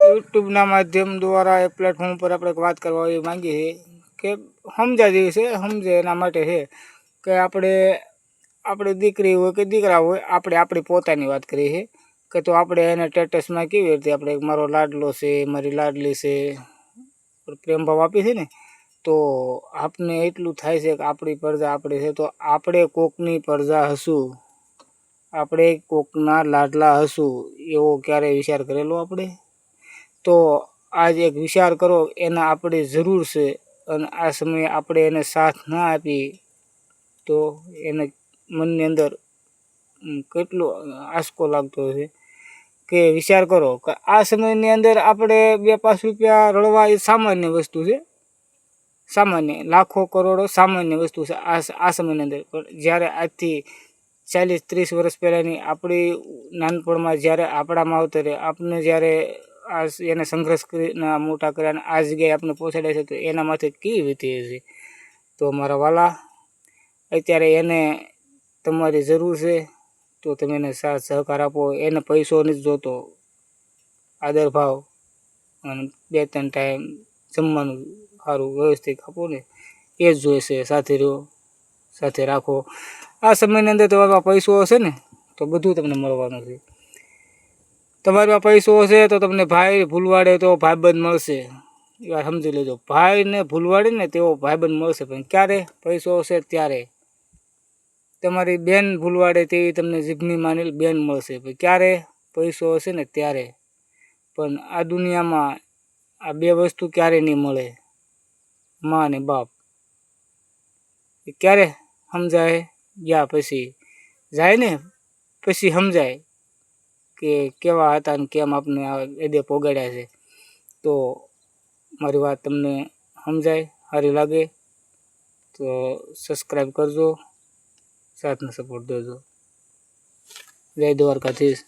યુટ્યુબના માધ્યમ દ્વારા એ પ્લેટફોર્મ પર આપણે વાત કરવા એ માંગીએ છીએ કે સમજા જેવી છે, સમજે એના માટે છે કે આપણી દીકરી હોય કે દીકરા હોય, આપણે આપણી પોતાની વાત કરીએ છીએ કે તો આપણે એને સ્ટેટસમાં કેવી રીતે આપણે મારો લાડલો છે, મારી લાડલી છે, પ્રેમ ભાવ આપી છે ને, તો આપને એટલું થાય છે કે આપણી પ્રજા આપણી છે, તો આપણે કોકની પ્રજા હશું, આપણે કોકના લાડલા હશું, એવો ક્યારેય વિચાર કરેલો આપણે? તો આજ એક વિચાર કરો, એના આપણી જરૂર છે, અને આ સમયે આપણે એને સાથ ના આપી તો એને મનની અંદર કેટલો આંચકો લાગતો હશે કે વિચાર કરો કે આ સમયની અંદર આપણે 2-5 રૂપિયા રળવા એ સામાન્ય વસ્તુ છે, સામાન્ય, લાખો કરોડો સામાન્ય વસ્તુ છે આ સમયની અંદર. પણ જ્યારે આજથી 40-30 વર્ષ પહેલાંની આપણી નાનપણમાં જ્યારે આપણા માવતરે આપણે જ્યારે એને સંઘર્ષ કરીને મોટા કર્યા અને આ જગ્યાએ આપણે પહોંચાડ્યા છે, તો એના માથે કેવી વીતી હશે? તો મારા વાલા, અત્યારે એને તમારી જરૂર છે, તો તમે એને સાથ સહકાર આપો. એને પૈસો નથી જોતો, આદર ભાવ અને 2-3 ટાઈમ જમવાનું સારું વ્યવસ્થિત આપો ને, એ જ જોઈશે. સાથે રહ્યો, સાથે રાખો. આ સમયની અંદર તમારા પૈસો હશે ને તો બધું તમને મળવાનું છે. તમારા પૈસો હશે તો તમને ભાઈ ભૂલવાડે તો ભાઈબંધ મળશે, એ વાત સમજી લેજો. ભાઈને ભૂલવાડે ને તેવો ભાઈબંધ મળશે, પણ ક્યારે? પૈસો હશે ત્યારે. તમારી બેન ભૂલવાડે તેવી તમને જીભની માનેલ બેન મળશે, પણ ક્યારે? પૈસો હશે ને ત્યારે. પણ આ દુનિયામાં આ 2 વસ્તુ ક્યારે નહીં મળે, મા અને બાપ. એ ક્યારે સમજાય? ગયા પછી જાય ને પછી સમજાય કે કેવા હતા ને કેમ આપણે એદે પોગાડ્યા છે. તો મારી વાત તમને સમજાય, સારી લાગે તો સબસ્ક્રાઈબ કરજો, સાથનો સપોર્ટ દેજો. જય દ્વારકાધીશ.